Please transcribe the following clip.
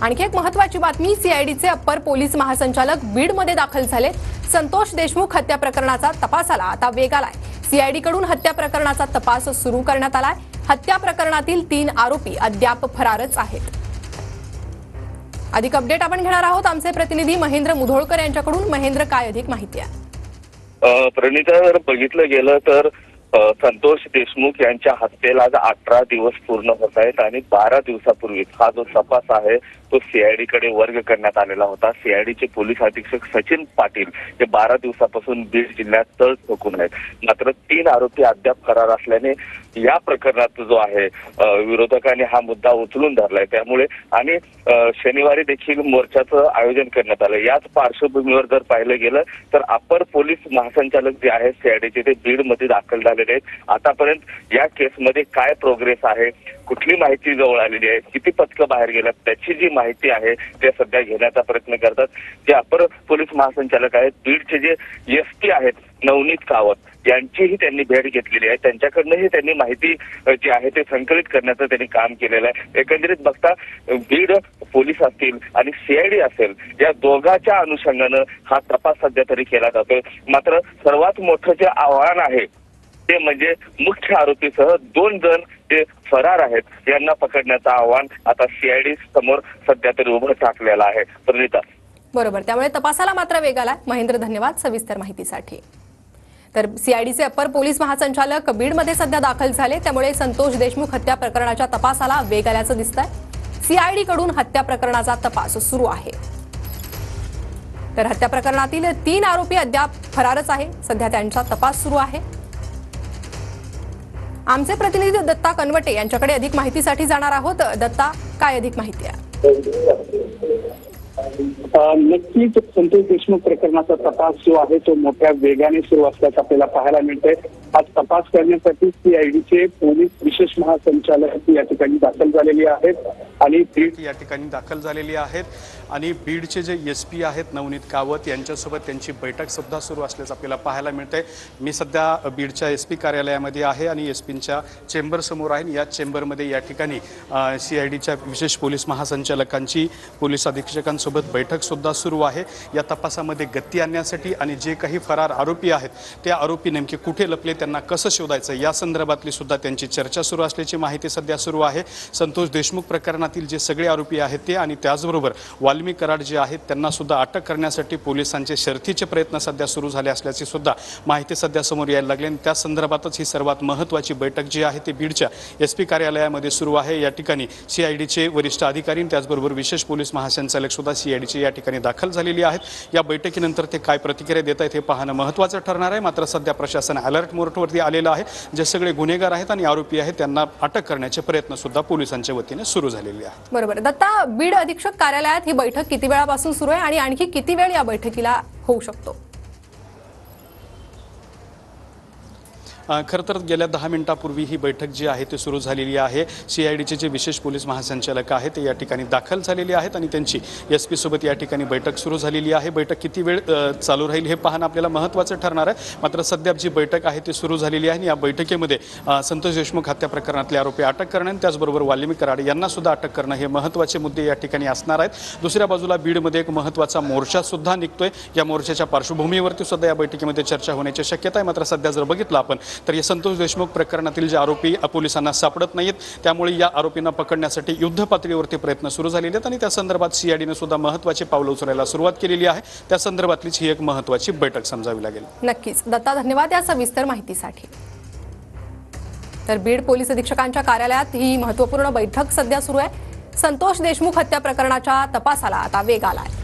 आणखी एक महत्त्वाची बातमी, सीआयडीचे अप्पर पोलीस महासंचालक बीडमध्ये दाखल झाले। संतोष देशमुख हत्या प्रकरणाचा तपासाला आता वेग आलाय। सीआयडीकडून हत्या प्रकरणाचा तपास सुरू करण्यात आलाय। हत्या प्रकरणातील 3 आरोपी अद्याप फरारच आहेत। अधिक अपडेट आपण घेणार आहोत आमचे प्रतिनिधी महेंद्र मुधोळकर यांच्याकडून। महेंद्र, काय अधिक माहिती आहे? प्रणिता, जर बघितलं गेलं तर संतोष देशमुख यांच्या हत्येला आज 18 दिवस पूर्ण होत आहेत आणि 12 दिवसापूर्वी हा जो तपास आहे तो सीआयडी कडे वर्ग करण्यात आलेला होता। सीआयडीचे पोलीस अधीक्षक सचिन पाटील हे 12 दिवसापासून बीड जिल्ह्यात तळ ठोकून आहेत। मात्र 3 आरोपी अद्याप फरार असल्याने या प्रकरणात जो आहे विरोधकांनी हा मुद्दा उचलून धरलाय। त्यामुळे आणि शनिवारी देखील मोर्चाचं आयोजन करण्यात आलं। याच पार्श्वभूमीवर जर पाहिलं गेलं तर अप्पर पोलीस महासंचालक जे आहेत सीआयडीचे ते बीडमध्ये दाखल झालेले आहेत। आतापर्यंत या केसमध्ये काय प्रोग्रेस आहे, कुठली माहिती जवळ आलेली आहे, किती पथकं बाहेर गेल्यात, त्याची जी माहिती आहे ते सध्या घेण्याचा प्रयत्न करतात। जे अप्पर पोलीस महासंचालक आहेत बीडचे जे एसपी आहेत नवनीत कावत यांचीही त्यांनी भेट घेतलेली आहे। त्यांच्याकडनंही त्यांनी माहिती जी आहे ते संकलित करण्याचं त्यांनी काम केलेलं आहे। एकंदरीत बघता बीड पोलीस असतील आणि सीआयडी असेल या दोघांच्या अनुषंगानं हा तपास सध्या तरी केला जातोय। मात्र सर्वात मोठं जे आव्हान आहे ते म्हणजे मुख्य आरोपीसह 2 जण जे फरार आहेत यांना पकडण्याचं आव्हान आता सीआयडी समोर सध्या तरी उभं टाकलेलं आहे। प्रणिता, बरोबर, त्यामुळे तपासाला मात्र वेग आलाय। महेंद्र, धन्यवाद सविस्तर माहितीसाठी। तर सीआयडीचे अप्पर पोलीस महासंचालक बीडमध्ये सध्या दाखल झाले, त्यामुळे संतोष देशमुख हत्या प्रकरणाच्या तपासाला वेग आल्याचं दिसतंय। सीआयडी कडून हत्या प्रकरणाचा तपास सुरू आहे। तर हत्या प्रकरणातील 3 आरोपी अद्याप फरारच आहे। सध्या त्यांचा तपास सुरू आहे। आमचे प्रतिनिधी दत्ता कनवटे यांच्याकडे अधिक माहितीसाठी जाणार आहोत। दत्ता, काय अधिक माहिती आहे? नक्कीच संतोष देशमुख प्रकरणाचा तपास जो आहे तो मोठ्या वेगाने सुरू असल्याचं आपल्याला पाहायला मिळतंय। आज तपास करण्यासाठी सीआयडीचे पोलीस विशेष महासंचालक या ठिकाणी दाखल झालेले आहेत आणि बीड या ठिकाणी दाखल झालेली आहेत आणि बीडचे जे एसपी आहेत नवनीत कावत यांच्यासोबत त्यांची बैठक सुद्धा सुरू असल्याचं आपल्याला पाहायला मिळतंय। मी सध्या बीडच्या एसपी कार्यालयामध्ये आहे आणि एसपींच्या चेंबर समोर आहे। या चेंबरमध्ये या ठिकाणी सीआयडीच्या विशेष पोलीस महासंचालकांची पोलीस अधीक्षकांसोबत बैठक सुद्धा सुरू आहे। या तपासामध्ये गती आणण्यासाठी आणि जे काही फरार आरोपी आहेत त्या आरोपी नेमके कुठे लपले, त्यांना कसं शोधायचं या संदर्भातली सुद्धा त्यांची चर्चा सुरू असल्याची माहिती सध्या सुरू आहे। संतोष देशमुख प्रकरणातील जे सगळे आरोपी आहेत ते आणि त्याचबरोबर वाल्मी कराड जे आहेत त्यांना सुद्धा अटक करण्यासाठी पोलिसांचे शर्थीचे प्रयत्न सध्या सुरू झाले असल्याची सुद्धा माहिती सध्या समोर यायला लागली आणि त्या संदर्भातच ही सर्वात महत्त्वाची बैठक जी आहे ती बीडच्या एसपी कार्यालयामध्ये सुरू आहे। या ठिकाणी सीआयडीचे वरिष्ठ अधिकारी त्याचबरोबर विशेष पोलीस महासंचालक सुद्धा सीआयडीचे या ठिकाणी दाखल झालेली आहेत। या बैठकीनंतर ते काय प्रतिक्रिया देत आहेत हे पाहणं महत्त्वाचं ठरणार आहे। मात्र सध्या प्रशासन अलर्ट मोडवरती आलेलं आहे। जे सगळे गुन्हेगार आहेत आणि आरोपी आहेत त्यांना अटक करण्याचे प्रयत्न सुद्धा पोलिसांच्या वतीने सुरू झालेले आहेत। बरोबर दत्ता, बीड अधीक्षक कार्यालयात ही बैठक किती वेळापासून सुरू आहे आणि आणखी किती वेळ या बैठकीला होऊ शकतो? खरं तर गेल्या 10 मिनिटांपूर्वी ही बैठक जी आहे ती सुरू झालेली आहे। सीआयडीचे जे विशेष पोलीस महासंचालक आहेत ते या ठिकाणी दाखल झालेले आहेत आणि त्यांची एसपी सोबत या ठिकाणी बैठक सुरू झालेली आहे। बैठक किती वेळ चालू राहील हे पाहणं आपल्याला महत्त्वाचं ठरणार आहे। मात्र सध्या जी बैठक आहे ती सुरू झालेली आहे आणि या बैठकीमध्ये संतोष देशमुख हत्या प्रकरणातले आरोपी अटक करणं आणि त्याचबरोबर वाल्मी कराड यांना सुद्धा अटक करणं हे महत्त्वाचे मुद्दे या ठिकाणी असणार आहेत। दुसऱ्या बाजूला बीडमध्ये एक महत्त्वाचा मोर्चा सुद्धा निघतोय। या मोर्चाच्या पार्श्वभूमीवरती सुद्धा या बैठकीमध्ये चर्चा होण्याची शक्यता आहे। मात्र सध्या जर बघितलं आपण तर या संतोष देशमुख प्रकरणातील जे आरोपी पोलिसांना सापडत नाहीत, त्यामुळे या आरोपींना पकडण्यासाठी युद्ध पातळीवरती प्रयत्न सुरू झालेले आहेत आणि त्या संदर्भात सीआयडीने सुद्धा महत्त्वाची पावलं उचलायला सुरुवात केलेली आहे। त्या संदर्भातलीच ही एक महत्त्वाची बैठक समजावी लागेल। नक्कीच दत्ता, धन्यवाद या सविस्तर माहितीसाठी। तर बीड पोलीस अधीक्षकांच्या कार्यालयात ही महत्त्वपूर्ण बैठक सध्या सुरू आहे। संतोष देशमुख हत्या प्रकरणाच्या तपासाला आता वेग आलाय।